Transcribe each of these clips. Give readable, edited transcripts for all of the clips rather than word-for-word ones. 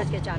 5:04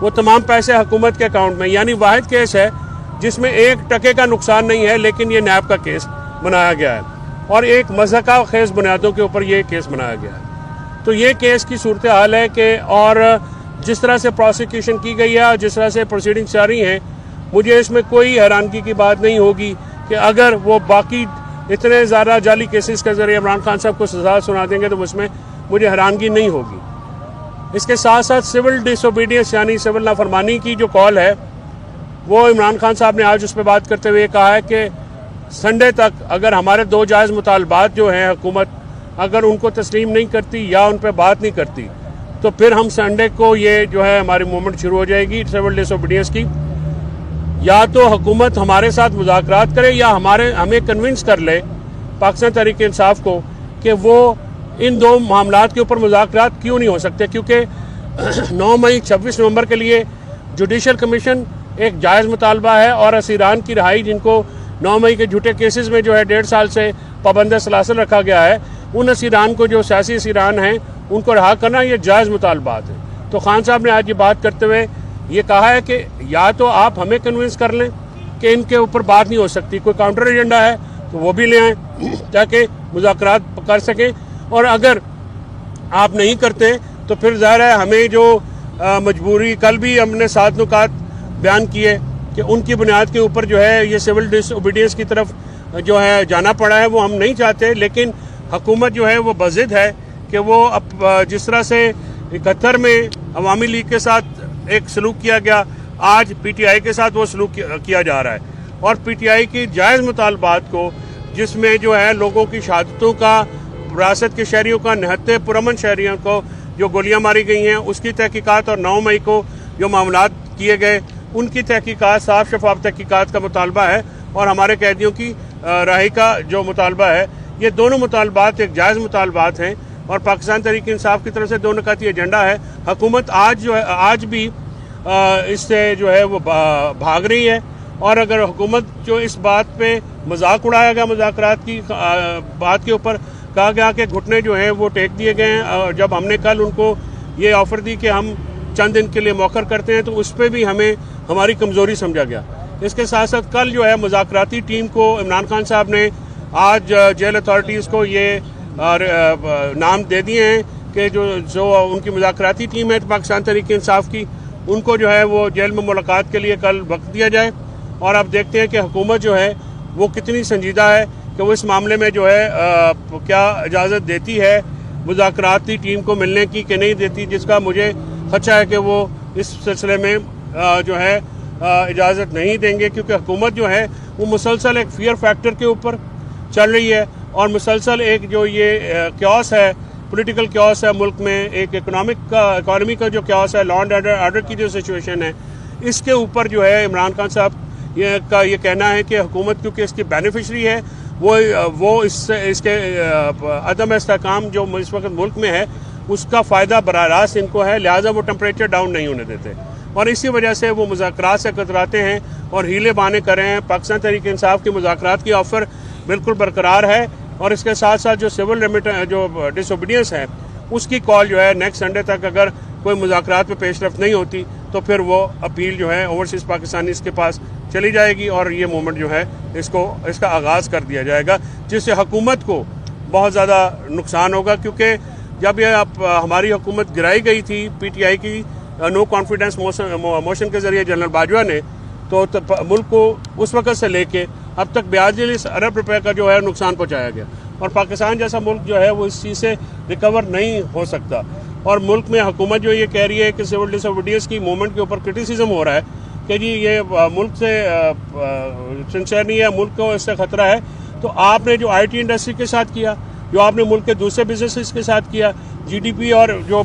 وہ تمام پیسے حکومت کے اکاؤنٹ میں، یعنی واحد کیس ہے جس میں 1 ٹکے کا نقصان نہیں ہے، لیکن یہ نیب کا کیس بنایا گیا ہے اور ایک مضحکہ خیز بنیادوں کے اوپر یہ کیس بنایا گیا ہے۔ تو یہ کیس کی صورتحال ہے کہ اور جس طرح سے پروسیکیوشن کی گئی ہے اور جس طرح سے پروسیڈنگز جاری ہیں، مجھے اس میں کوئی حیرانگی کی بات نہیں ہوگی کہ اگر وہ باقی اتنے زیادہ جعلی کیسز کے ذریعے عمران خان صاحب کو سزا سنا دیں گے تو اس میں مجھے حیرانگی نہیں ہوگی۔ اس کے ساتھ ساتھ سول ڈس اوبیڈینس یعنی سول نافرمانی کی جو کال ہے، وہ عمران خان صاحب نے آج اس پہ بات کرتے ہوئے کہا ہے کہ سنڈے تک اگر ہمارے 2 جائز مطالبات جو ہیں حکومت اگر ان کو تسلیم نہیں کرتی یا ان پہ بات نہیں کرتی تو پھر ہم سنڈے کو یہ جو ہے ہماری موومنٹ شروع ہو جائے گی سول ڈس اوبیڈینس کی۔ یا تو حکومت ہمارے ساتھ مذاکرات کرے یا ہمیں کنونس کر لے پاکستان تحریک انصاف کو کہ وہ ان 2 معاملات کے اوپر مذاکرات کیوں نہیں ہو سکتے، کیونکہ 9 مئی 26 نومبر کے لیے جوڈیشل کمیشن ایک جائز مطالبہ ہے اور اسیران کی رہائی جن کو 9 مئی کے جھوٹے کیسز میں جو ہے 1.5 سال سے پابند سلاسل رکھا گیا ہے، ان اسیران کو جو سیاسی اسیران ہیں ان کو رہا کرنا یہ جائز مطالبات ہیں۔ تو خان صاحب نے آج یہ بات کرتے ہوئے یہ کہا ہے کہ یا تو آپ ہمیں کنونس کر لیں کہ ان کے اوپر بات نہیں ہو سکتی، کوئی کاؤنٹر ایجنڈا ہے تو وہ بھی لے آئیں تاکہ مذاکرات کر سکیں، اور اگر آپ نہیں کرتے تو پھر ظاہر ہے ہمیں جو مجبوری، کل بھی ہم نے 7 نکات بیان کیے کہ ان کی بنیاد کے اوپر جو ہے یہ سول ڈس اوبیڈینس کی طرف جو ہے جانا پڑا ہے، وہ ہم نہیں چاہتے، لیکن حکومت جو ہے وہ بضد ہے کہ وہ اب جس طرح سے 71 میں عوامی لیگ کے ساتھ ایک سلوک کیا گیا، آج پی ٹی آئی کے ساتھ وہ سلوک کیا جا رہا ہے، اور پی ٹی آئی کی جائز مطالبات کو جس میں جو ہے لوگوں کی شہادتوں کا، ریاست کے شہریوں کا، 79 پرامن شہریوں کو جو گولیاں ماری گئی ہیں اس کی تحقیقات، اور 9 مئی کو جو معاملات کیے گئے ان کی تحقیقات، صاف شفاف تحقیقات کا مطالبہ ہے، اور ہمارے قیدیوں کی رہائی کا جو مطالبہ ہے، یہ دونوں مطالبات ایک جائز مطالبات ہیں، اور پاکستان تحریک انصاف کی طرف سے 2 نکاتی ایجنڈا ہے۔ حکومت آج بھی اس سے جو ہے وہ بھاگ رہی ہے، اور اگر حکومت جو اس بات پہ مذاق اڑایا گیا، مذاکرات کی بات کے اوپر کہا گیا کہ گھٹنے جو ہیں وہ ٹیک دیے گئے ہیں، جب ہم نے کل ان کو یہ آفر دی کہ ہم چند دن کے لیے موخر کرتے ہیں تو اس پہ بھی ہمیں ہماری کمزوری سمجھا گیا۔ اس کے ساتھ ساتھ کل جو ہے مذاکراتی ٹیم کو عمران خان صاحب نے آج جیل اتھارٹیز کو یہ نام دے دیے ہیں کہ جو ان کی مذاکراتی ٹیم ہے پاکستان تحریک انصاف کی، ان کو جو ہے وہ جیل میں ملاقات کے لیے کل وقت دیا جائے، اور اب دیکھتے ہیں کہ حکومت جو ہے وہ کتنی سنجیدہ ہے کہ وہ اس معاملے میں جو ہے کیا اجازت دیتی ہے مذاکراتی ٹیم کو ملنے کی کہ نہیں دیتی، جس کا مجھے خدشہ ہے کہ وہ اس سلسلے میں جو ہے اجازت نہیں دیں گے، کیونکہ حکومت جو ہے وہ مسلسل ایک فیئر فیکٹر کے اوپر چل رہی ہے، اور مسلسل ایک جو یہ کیوس ہے، پولیٹیکل کیوس ہے ملک میں، ایک اکانومی کا جو کیوس ہے، لا اینڈ آرڈر کی جو سچویشن ہے، اس کے اوپر جو ہے عمران خان صاحب کا یہ کہنا ہے کہ حکومت کیونکہ اس کی بینیفیشری ہے، وہ اس کے عدم استحکام جو اس وقت ملک میں ہے اس کا فائدہ براہ راست ان کو ہے، لہٰذا وہ ٹمپریچر ڈاؤن نہیں ہونے دیتے، اور اسی وجہ سے وہ مذاکرات سے کتراتے ہیں اور ہیلے بہانے کر رہے ہیں۔ پاکستان تحریک انصاف کی مذاکرات کی آفر بالکل برقرار ہے، اور اس کے ساتھ ساتھ جو سول جو ڈس اوبیڈینس ہے اس کی کال جو ہے نیکسٹ سنڈے تک اگر کوئی مذاکرات پہ پیش رفت نہیں ہوتی تو پھر وہ اپیل جو ہے اوورسیز پاکستانیز کے پاس چلی جائے گی، اور یہ موومنٹ جو ہے اس کا آغاز کر دیا جائے گا، جس سے حکومت کو بہت زیادہ نقصان ہوگا، کیونکہ جب یہ ہماری حکومت گرائی گئی تھی پی ٹی آئی کی نو کانفیڈنس موشن کے ذریعے جنرل باجوہ نے، تو ملک کو اس وقت سے لے کے اب تک 42 ارب روپے کا جو ہے نقصان پہنچایا گیا، اور پاکستان جیسا ملک جو ہے وہ اس چیز سے ریکور نہیں ہو سکتا، اور ملک میں حکومت جو یہ کہہ رہی ہے کہ سول ڈس اوبیڈینس کی موومنٹ کے اوپر کرٹیسزم ہو رہا ہے کہ جی یہ ملک سے سنسیئر نہیں ہے، ملک کو اس سے خطرہ ہے، تو آپ نے جو آئی ٹی انڈسٹری کے ساتھ کیا، جو آپ نے ملک کے دوسرے بزنسز کے ساتھ کیا، جی ڈی پی اور جو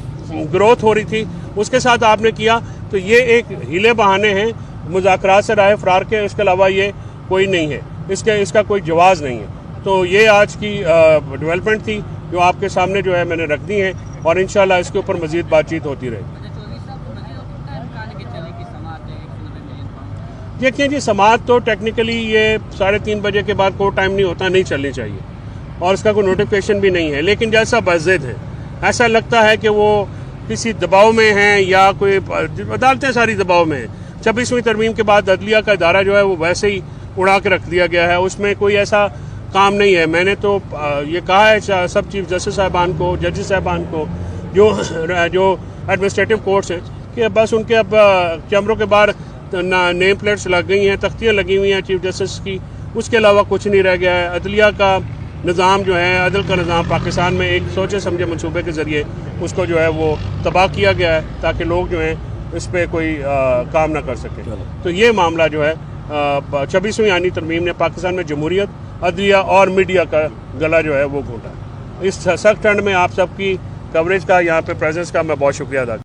گروتھ ہو رہی تھی اس کے ساتھ آپ نے کیا، تو یہ ایک ہیلے بہانے ہیں مذاکرات سے راہ فرار کے، اس کے علاوہ یہ کوئی نہیں ہے، اس کا کوئی جواز نہیں ہے۔ تو یہ آج کی ڈیولپمنٹ تھی جو آپ کے سامنے جو ہے میں نے رکھ دی ہیں، اور انشاءاللہ اس کے اوپر مزید بات چیت ہوتی رہے گی۔ دیکھیں جی، سماعت تو ٹیکنیکلی یہ 3:30 بجے کے بعد کوئی ٹائم نہیں ہوتا، نہیں چلنی چاہیے، اور اس کا کوئی نوٹیفیکیشن بھی نہیں ہے، لیکن جیسا بضد ہے ایسا لگتا ہے کہ وہ کسی دباؤ میں ہیں یا کوئی عدالتیں ساری دباؤ میں ہیں. 26ویں ترمیم کے بعد عدلیہ کا ادارہ جو ہے وہ ویسے ہی اڑا کے رکھ دیا گیا ہے. اس میں کوئی ایسا کام نہیں ہے. میں نے تو یہ کہا ہے سب چیف جسٹس صاحبان کو, ججز صاحبان کو, جو ایڈمنسٹریٹو کورٹس ہیں, کہ بس ان کے اب کیمروں کے باہر نیم پلیٹس لگ گئی ہیں, تختیاں لگی ہوئی ہیں چیف جسٹس کی, اس کے علاوہ کچھ نہیں رہ گیا ہے. عدلیہ کا نظام جو ہے, عدل کا نظام پاکستان میں ایک سوچے سمجھے منصوبے کے ذریعے اس کو جو ہے وہ تباہ کیا گیا ہے تاکہ لوگ جو ہیں اس پہ کوئی کام نہ کر سکیں. تو یہ معاملہ جو ہے 26ویں آئینی ترمیم نے پاکستان میں جمہوریت, عدلیہ اور میڈیا کا گلا جو ہے وہ گھونٹا. اس سخت ٹھنڈ میں آپ سب کی کوریج کا, یہاں پہ پریزنس کا میں بہت شکریہ ادا کرتا ہوں.